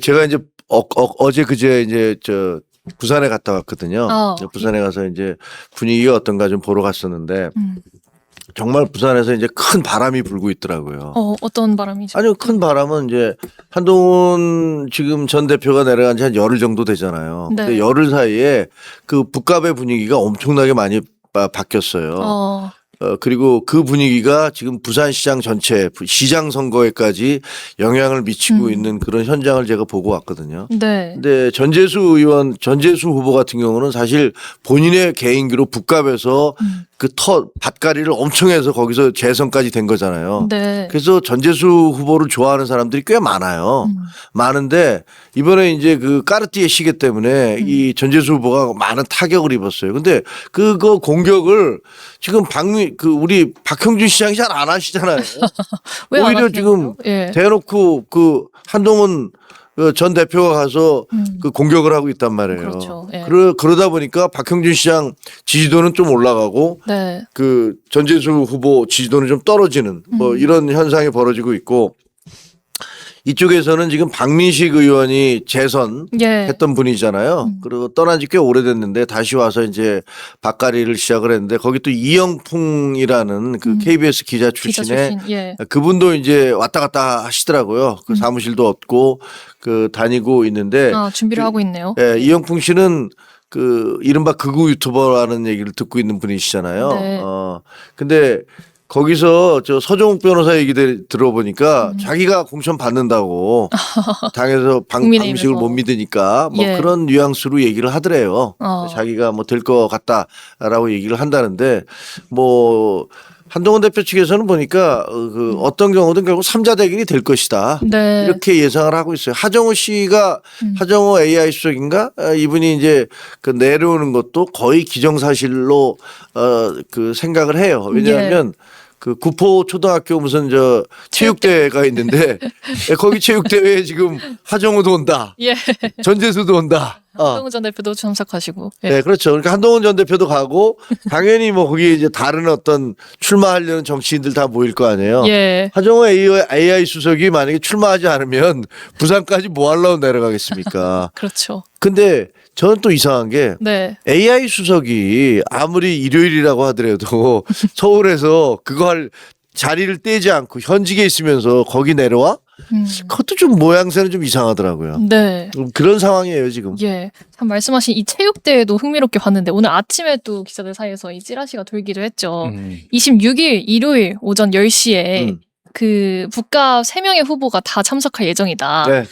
제가 이제 어제 그제 이제 부산에 갔다 왔거든요. 부산에 가서 이제 분위기가 어떤가 좀 보러 갔었는데 정말 부산에서 이제 큰 바람이 불고 있더라고요. 어떤 바람이죠? 아니요, 큰 바람은 이제 한동훈 지금 전 대표가 내려간 지 한 열흘 정도 되잖아요. 네. 근데 열흘 사이에 그 북갑의 분위기가 엄청나게 많이 바뀌었어요. 그리고 그 분위기가 지금 부산시장 전체 시장 선거에까지 영향을 미치고 있는 그런 현장을 제가 보고 왔거든요. 네. 근데 전재수 후보 같은 경우는 사실 본인의 개인기로 북갑에서 그 밭갈이를 엄청 해서 거기서 재선까지 된 거잖아요. 네. 그래서 전재수 후보를 좋아하는 사람들이 꽤 많아요. 많은데 이번에 이제 그 까르띠에 시계 때문에 이 전재수 후보가 많은 타격을 입었어요. 근데 그거 공격을 지금 우리 박형준 시장이 잘 안 하시잖아요. 왜 안 오히려 하시는 지금 거예요? 예. 대놓고 그 한동훈 전 대표가 가서 그 공격을 하고 있단 말이에요. 그렇죠. 예. 그러다 보니까 박형준 시장 지지도는 좀 올라가고 네. 그 전재수 후보 지지도는 좀 떨어지는 뭐 이런 현상이 벌어지고 있고 이쪽에서는 지금 박민식 의원이 재선했던 분이잖아요. 그리고 떠난 지 꽤 오래됐는데 다시 와서 이제 밭갈이를 시작을 했는데 거기 또 이영풍이라는 그 KBS 기자 출신의 예. 그분도 이제 왔다 갔다 하시더라고요. 그 사무실도 얻고 그 다니고 있는데 준비를 하고 있네요. 예, 이영풍 씨는 그 이른바 극우 유튜버라는 얘기를 듣고 있는 분이시잖아요. 네. 근데 거기서 서정욱 변호사 얘기 들어보니까 자기가 공천 받는다고 당에서 방식을 못 믿으니까 뭐 예. 그런 뉘앙스로 얘기를 하더래요. 자기가 뭐 될 것 같다라고 얘기를 한다는데 뭐 한동훈 대표 측에서는 보니까 그 어떤 경우든 결국 3자 대결이 될 것이다. 네. 이렇게 예상을 하고 있어요. 하정우 씨가 하정우 AI 수석인가 이분이 이제 그 내려오는 것도 거의 기정사실로 그 생각을 해요. 왜냐하면 그 구포 초등학교 무슨 체육대회가 있는데 거기 체육대회에 지금 하정우도 온다. 예. 전재수도 온다. 한동훈 전 대표도 참석하시고. 예. 네, 그렇죠. 그러니까 한동훈 전 대표도 가고 당연히 뭐 거기 이제 다른 어떤 출마하려는 정치인들 다 모일 거 아니에요. 예. 하정우 AI 수석이 만약에 출마하지 않으면 부산까지 뭐 하려고 내려가겠습니까? 그렇죠. 근데 저는 또 이상한 게 네. AI 수석이 아무리 일요일이라고 하더라도 서울에서 그거 할 자리를 떼지 않고 현직에 있으면서 거기 내려와? 그것도 좀 모양새는 좀 이상하더라고요. 네. 그런 상황이에요 지금. 예. 참 말씀하신 이 체육대회도 흥미롭게 봤는데 오늘 아침에 또 기자들 사이에서 이 찌라시가 돌기도 했죠. 26일 일요일 오전 10시에 그 북갑 3명의 후보가 다 참석할 예정이다. 네.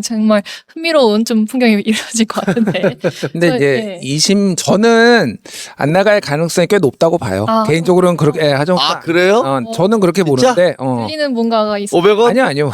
정말 흥미로운 좀 풍경이 이루어질 것 같은데. 근데 이제 저는 안 나갈 가능성이 꽤 높다고 봐요. 개인적으로는 그렇게 하정. 그래요? 저는 그렇게 진짜? 보는데. 들리는 뭔가가 있어요. 500원? 아니요.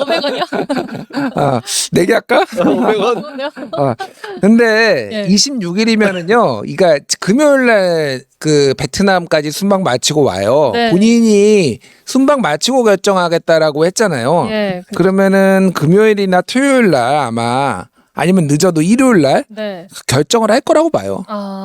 500원이요? 내기 할까? 500원? 근데 26일이면은요. 그러니까 금요일 날 그 베트남까지 순방 마치고 와요. 네. 본인이 순방 마치고 결정하겠다라고 했잖아요. 예. 그러면은 금요일이나 토요일 날 아마 아니면 늦어도 일요일 날 네. 결정을 할 거라고 봐요.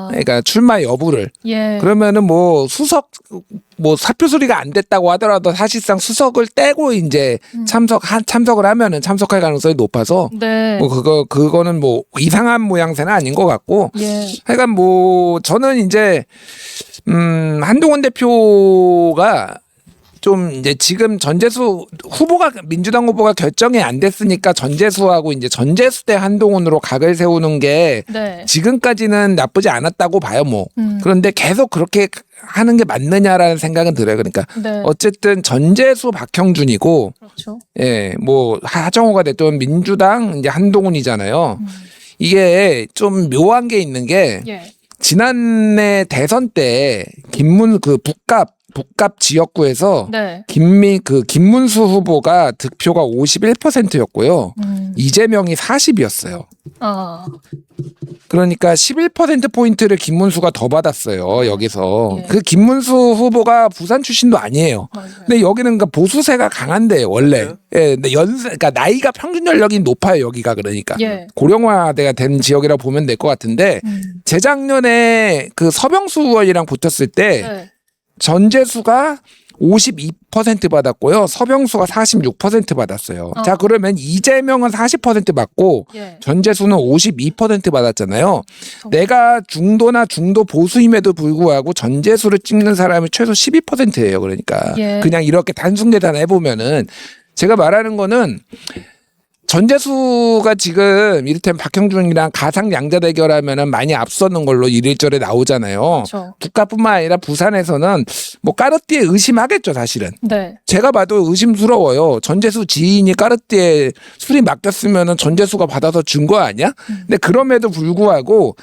그러니까 출마 여부를. 예. 그러면은 뭐 사표 수리가 안 됐다고 하더라도 사실상 수석을 떼고 이제 참석을 하면은 참석할 가능성이 높아서 네. 뭐 그거는 뭐 이상한 모양새는 아닌 것 같고. 예. 하여간 뭐 저는 이제 한동훈 대표가 좀 이제 지금 민주당 후보가 결정이 안 됐으니까 전재수하고 이제 전재수 대 한동훈으로 각을 세우는 게 네. 지금까지는 나쁘지 않았다고 봐요, 뭐. 그런데 계속 그렇게 하는 게 맞느냐라는 생각은 들어요. 그러니까 네. 어쨌든 전재수 박형준이고, 그렇죠. 예, 뭐 하정우가 됐던 민주당 이제 한동훈이잖아요. 이게 좀 묘한 게 있는 게 지난해 대선 때 북갑 지역구에서 네. 김문수 후보가 득표가 51%였고요. 이재명이 40이었어요. 그러니까 11%포인트를 김문수가 더 받았어요, 여기서. 그 김문수 후보가 부산 출신도 아니에요. 맞아요. 근데 여기는 그러니까 보수세가 강한데, 원래. 예, 근데 그러니까 나이가 평균 연령이 높아요, 여기가 그러니까. 고령화대가 된 지역이라고 보면 될 것 같은데, 재작년에 그 서병수 의원이랑 붙었을 때, 전재수가 52% 받았고요. 서병수가 46% 받았어요. 자, 그러면 이재명은 40% 받고 예. 전재수는 52% 받았잖아요. 내가 중도나 중도 보수임에도 불구하고 전재수를 찍는 사람이 최소 12%예요. 그러니까 예. 그냥 이렇게 단순 계산해 보면은 제가 말하는 거는 전재수가 지금 이를테면 박형준이랑 가상 양자 대결하면은 많이 앞서는 걸로 이래저래 나오잖아요. 그렇죠. 국가뿐만 아니라 부산에서는 뭐 까르띠에 의심하겠죠, 사실은. 네. 제가 봐도 의심스러워요. 전재수 지인이 까르띠에 술이 맡겼으면은 전재수가 받아서 준 거 아니야? 근데 그럼에도 불구하고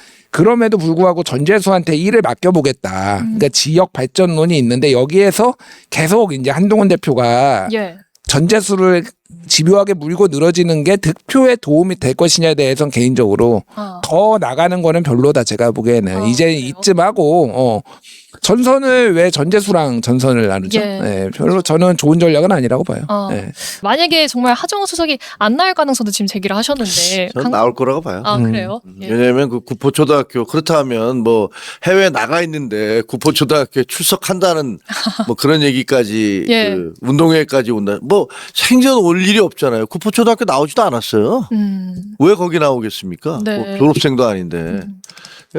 전재수한테 일을 맡겨보겠다. 그러니까 지역 발전론이 있는데 여기에서 계속 이제 한동훈 대표가 예. 전재수를 집요하게 물고 늘어지는 게 득표에 도움이 될 것이냐에 대해서는 개인적으로 더 나가는 거는 별로다 제가 보기에는. 이제 그래요? 이쯤 하고 전선을 왜 전재수랑 전선을 나누죠? 예. 네, 별로 저는 좋은 전략은 아니라고 봐요. 네. 만약에 정말 하정우 수석이 안 나올 가능성도 지금 제기를 하셨는데 저는 나올 거라고 봐요. 그래요? 예. 왜냐하면 그 구포초등학교 그렇다면 뭐 해외 나가 있는데 구포초등학교에 출석한다는 뭐 그런 얘기까지 예. 그 운동회까지 온다. 뭐 생전 올 일이 없잖아요. 구포초등학교 나오지도 않았어요. 왜 거기 나오겠습니까? 네. 뭐 졸업생도 아닌데.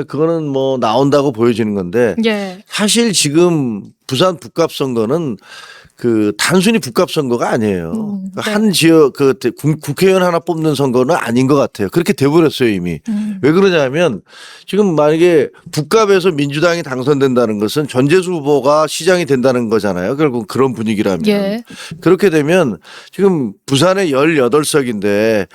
그거는 뭐 나온다고 보여지는 건데 예. 사실 지금 부산 북갑 선거는 그 단순히 북갑 선거가 아니에요. 네. 한 지역 그 국회의원 하나 뽑는 선거는 아닌 것 같아요. 그렇게 돼버렸어요 이미. 왜 그러냐면 지금 만약에 북갑에서 민주당이 당선된다는 것은 전재수 후보가 시장이 된다는 거잖아요. 결국 그런 분위기라면. 예. 그렇게 되면 지금 부산에 18석인데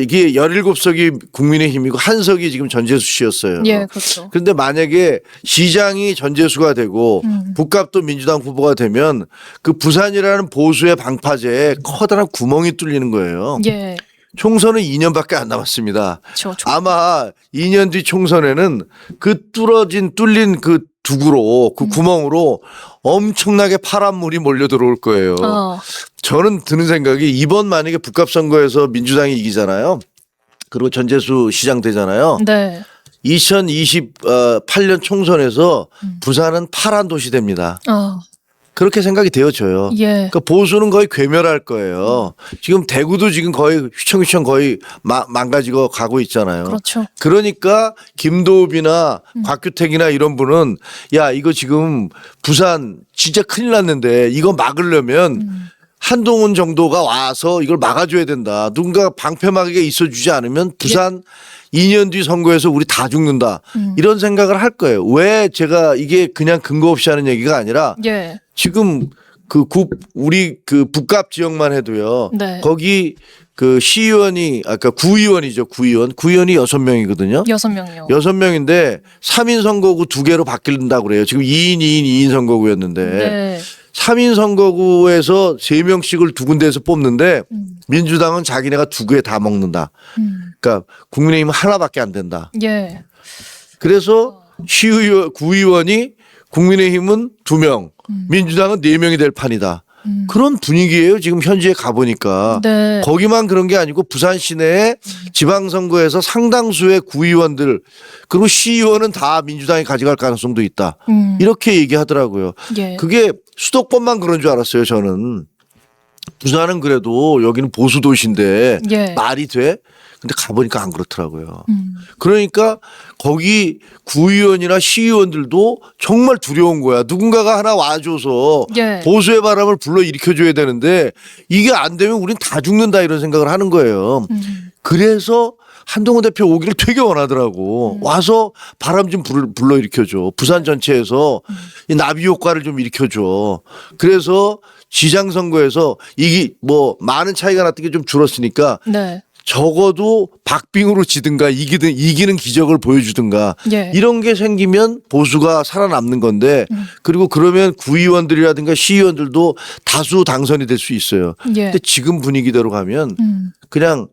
이게 17석이 국민의힘이고 한 석이 지금 전재수 씨였어요. 예, 그렇죠. 그런데 만약에 시장이 전재수가 되고 북갑도 민주당 후보가 되면 그 부산이라는 보수의 방파제에 커다란 구멍이 뚫리는 거예요. 예. 총선은 2년밖에 안 남았습니다. 그렇죠. 아마 2년 뒤 총선에는 그 뚫린 그 두구로 그 구멍으로 엄청나게 파란 물이 몰려 들어올 거예요. 저는 드는 생각이 이번 만약에 북갑 선거에서 민주당이 이기잖아요. 그리고 전재수 시장 되잖아요. 네. 2028년 총선에서 부산은 파란 도시 됩니다. 그렇게 생각이 되어져요. 예. 그러니까 보수는 거의 괴멸할 거예요. 지금 대구도 지금 거의 휘청휘청 거의 망가지고 가고 있잖아요. 그렇죠. 그러니까 김도읍이나 곽규택이나 이런 분은 야 이거 지금 부산 진짜 큰일 났는데 이거 막으려면 한동훈 정도가 와서 이걸 막아줘야 된다. 누군가 방패막이가 있어주지 않으면 부산 2년 뒤 선거에서 우리 다 죽는다. 이런 생각을 할 거예요. 왜 제가 이게 그냥 근거 없이 하는 얘기가 아니라 예. 지금 우리 그 북갑 지역만 해도요. 네. 거기 그 시의원이 아까 구의원이죠. 구의원이 6명이거든요. 6명이요. 6명인데 3인 선거구 2개로 바뀐다고 그래요. 지금 2인 2인 선거구였는데 네. 3인 선거구에서 3명씩을 두 군데에서 뽑는데 민주당은 자기네가 2개 다 먹는다. 그러니까 국민의힘은 하나밖에 안 된다. 예. 그래서 구의원이 국민의힘은 2명, 민주당은 4명이 될 판이다. 그런 분위기예요. 지금 현지에 가보니까. 네. 거기만 그런 게 아니고 부산 시내에 지방선거에서 상당수의 구의원들 그리고 시의원은 다 민주당이 가져갈 가능성도 있다. 이렇게 얘기하더라고요. 예. 그게 수도권만 그런 줄 알았어요. 저는. 부산은 그래도 여기는 보수 도시인데 예. 말이 돼? 근데 가보니까 안 그렇더라고요. 그러니까 거기 구의원이나 시의원들도 정말 두려운 거야. 누군가가 하나 와줘서 예. 보수의 바람을 불러일으켜줘야 되는데 이게 안 되면 우린 다 죽는다 이런 생각을 하는 거예요. 그래서 한동훈 대표 오기를 되게 원하더라고. 와서 바람 좀 불러일으켜줘. 부산 전체에서 이 나비 효과를 좀 일으켜줘. 그래서 지장선거에서 이게 뭐 많은 차이가 났던 게 좀 줄었으니까 네. 적어도 박빙으로 지든가 이기는 기적을 보여주든가 예. 이런 게 생기면 보수가 살아남는 건데 그리고 그러면 구의원들이라든가 시의원들도 다수 당선이 될 수 있어요. 예. 근데 지금 분위기대로 가면 그냥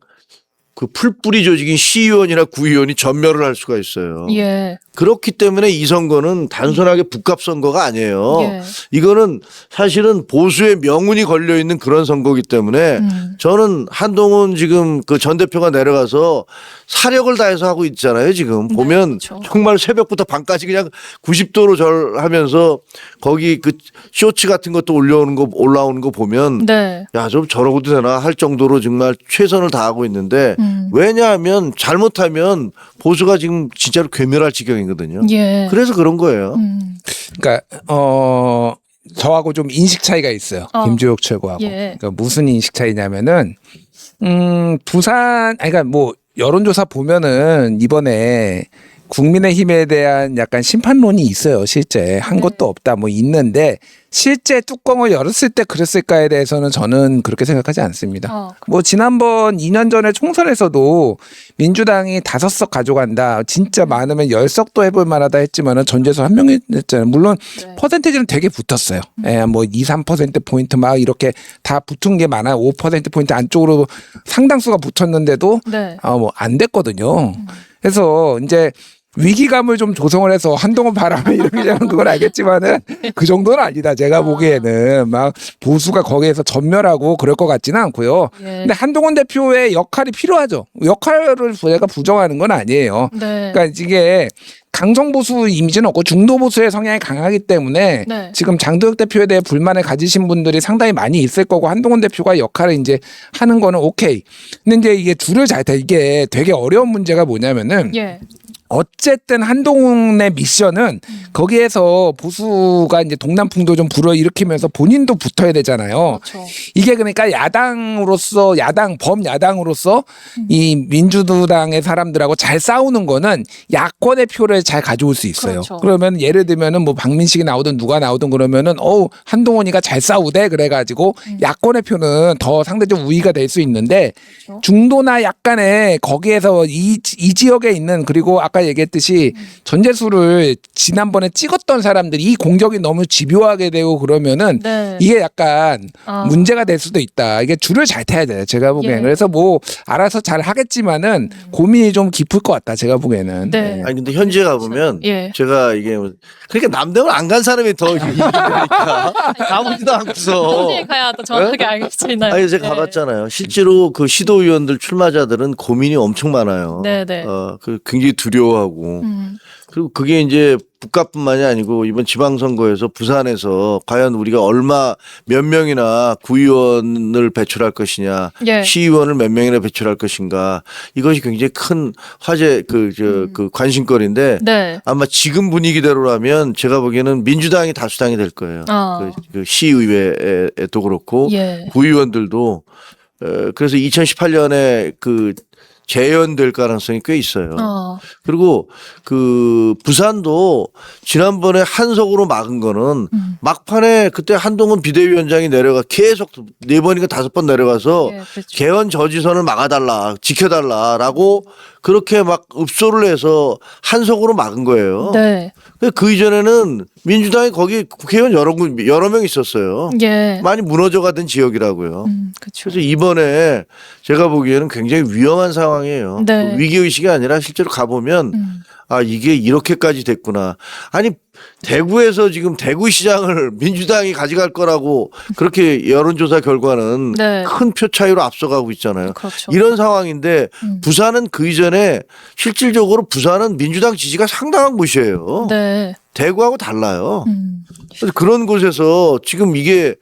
그 풀뿌리 조직인 시의원이나 구의원이 전멸을 할 수가 있어요. 예. 그렇기 때문에 이 선거는 단순하게 북값 선거가 아니에요. 예. 이거는 사실은 보수의 명운이 걸려 있는 그런 선거이기 때문에 저는 한동훈 지금 그 전 대표가 내려가서 사력을 다해서 하고 있잖아요. 지금 보면 그렇죠. 정말 새벽부터 밤까지 그냥 90도로 절하면서 거기 그 쇼츠 같은 것도 올라오는 거 보면 네. 야, 좀 저러고도 되나 할 정도로 정말 최선을 다하고 있는데 왜냐하면 잘못하면 보수가 지금 진짜로 괴멸할 지경이거든요. 예. 그래서 그런 거예요. 그러니까 저하고 좀 인식 차이가 있어요. 김주혁 최고하고. 예. 그러니까 무슨 인식 차이냐면은 부산 그러니까 뭐 여론조사 보면은 이번에 국민의힘에 대한 약간 심판론이 있어요. 실제 한 것도 없다 뭐 있는데 실제 뚜껑을 열었을 때 그랬을까에 대해서는 저는 그렇게 생각하지 않습니다. 뭐 지난번 2년 전에 총선에서도 민주당이 5석 가져간다. 진짜 많으면 10석도 해볼 만하다 했지만은 전재수 한 명이 됐잖아요. 물론 네. 퍼센테이지는 되게 붙었어요. 예, 뭐 2, 3%포인트 막 이렇게 다 붙은 게 많아요. 5%포인트 안쪽으로 상당수가 붙었는데도 네. 뭐 안 됐거든요. 그래서 이제 위기감을 좀 조성을 해서 한동훈 바람에 이렇게 되는 그건 알겠지만은 그 정도는 아니다. 제가 보기에는 막 보수가 거기에서 전멸하고 그럴 것 같지는 않고요. 예. 근데 한동훈 대표의 역할이 필요하죠. 역할을 제가 부정하는 건 아니에요. 네. 그러니까 이게 강성보수 이미지는 없고 중도보수의 성향이 강하기 때문에 네. 지금 장도혁 대표에 대해 불만을 가지신 분들이 상당히 많이 있을 거고 한동훈 대표가 역할을 이제 하는 거는 오케이. 근데 이제 이게 줄을 잘 타. 이게 되게 어려운 문제가 뭐냐면은 예. 어쨌든 한동훈의 미션은 거기에서 보수가 이제 동남풍도 좀 불어일으키면서 본인도 붙어야 되잖아요. 그렇죠. 이게 그러니까 야당으로서 범야당으로서 이 민주당의 사람들하고 잘 싸우는 거는 야권의 표를 잘 가져올 수 있어요. 그렇죠. 그러면 예를 들면은 뭐 박민식이 나오든 누가 나오든 그러면은 한동훈이가 잘 싸우대 그래가지고 야권의 표는 더 상대적 우위가 될 수 있는데 그렇죠. 중도나 약간의 거기에서 이 지역에 있는 그리고 아까 얘기했듯이 전재수를 지난번에 찍었던 사람들이 이 공격이 너무 집요하게 되고 그러면은 네. 이게 약간 아. 문제가 될 수도 있다. 이게 줄을 잘 타야 돼요. 제가 보기에는. 예. 그래서 뭐 알아서 잘 하겠지만은 고민이 좀 깊을 것 같다. 제가 보기에는. 네. 아니 근데 현재 가보면 예. 제가 이게 그러니까 남대문 안 간 사람이 더 이기니까 가보지도 않고서 어디에 가야 더 정확하게 알 수 있나요? 아니 제가 네. 가봤잖아요. 실제로 그 시도의원들 출마자들은 고민이 엄청 많아요. 네네. 그 굉장히 두려워하고 그리고 그게 이제 북값뿐만이 아니고 이번 지방선거에서 부산에서 과연 우리가 몇 명이나 구의원을 배출할 것이냐, 예. 시의원을 몇 명이나 배출할 것인가 이것이 굉장히 큰 화제 그 관심거리인데 네. 아마 지금 분위기대로라면 제가 보기에는 민주당이 다수당이 될 거예요. 그 시의회도 그렇고 예. 구의원들도 그래서 2018년에 그 재연될 가능성이 꽤 있어요. 그리고 그 부산도 지난번에 한석으로 막은 거는 막판에 그때 한동훈 비대위원장이 계속 4번인가 5번 내려가서 예, 그렇죠. 개헌 저지선을 막아달라, 지켜달라라고 그렇게 막 읍소를 해서 한석으로 막은 거예요. 네. 그 이전에는 민주당이 거기 국회의원 여러 명 있었어요. 예. 많이 무너져가던 지역이라고요. 그렇죠. 그래서 이번에 제가 보기에는 굉장히 위험한 상황이에요. 네. 그 위기의식이 아니라 실제로 가보면 이게 이렇게까지 됐구나. 아니 대구에서 지금 대구시장을 민주당이 가져갈 거라고 그렇게 여론조사 결과는 네. 큰 표 차이로 앞서가고 있잖아요. 그렇죠. 이런 상황인데 부산은 그 이전에 실질적으로 부산은 민주당 지지가 상당한 곳이에요. 네. 대구하고 달라요. 그래서 그런 곳에서 지금 이게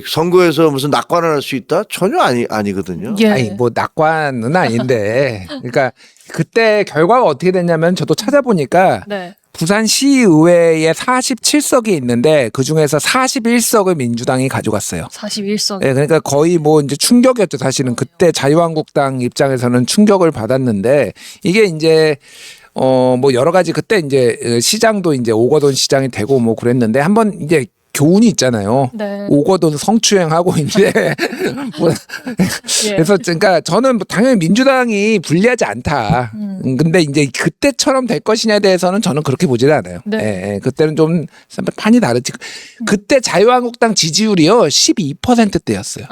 선거에서 무슨 낙관을 할 수 있다? 전혀 아니거든요. 예. 아니 뭐 낙관은 아닌데 그러니까 그때 결과가 어떻게 됐냐면 저도 찾아보니까 네. 부산시의회에 47석이 있는데 그 중에서 41석을 민주당이 가져갔어요. 41석. 네, 그러니까 거의 뭐 이제 충격이었죠. 사실은 그때 자유한국당 입장에서는 충격을 받았는데 이게 이제 뭐 여러 가지 그때 이제 시장도 이제 오거돈 시장이 되고 뭐 그랬는데 한번 이제 교훈이 있잖아요. 네. 오거돈 성추행하고 이제 뭐 예. 그래서 그러니까 저는 뭐 당연히 민주당이 불리하지 않다. 근데 이제 그때처럼 될 것이냐에 대해서는 저는 그렇게 보지는 않아요. 네. 예, 예. 그때는 좀 판이 다르지. 그때 자유한국당 지지율이요 12%대였어요.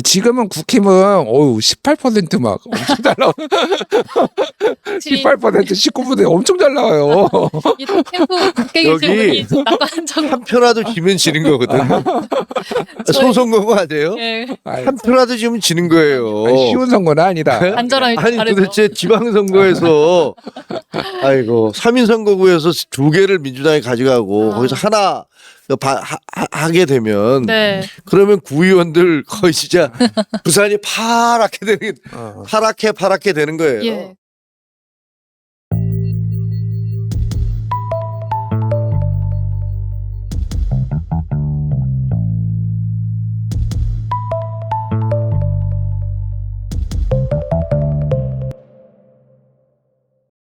지금은 국힘은 18%막 엄청 잘 나와. 18% 19% 엄청 잘 나와요. 이 캠프 국회 계신 분이 나가는 적 한 표라도 지면 지는 거거든. 소선 거고 아세요? 예. 한 표라도 지면 지는 거예요. 아니, 쉬운 선거는 아니다. 안전하게 아니 잘해서. 도대체 지방선거에서 아이고 3인 선거구에서 2개를 민주당이 가져가고 거기서 하나 하게 되면 네. 그러면 구의원들 거의 진짜 부산이 파랗게 되는 파랗게 되는 거예요. 예.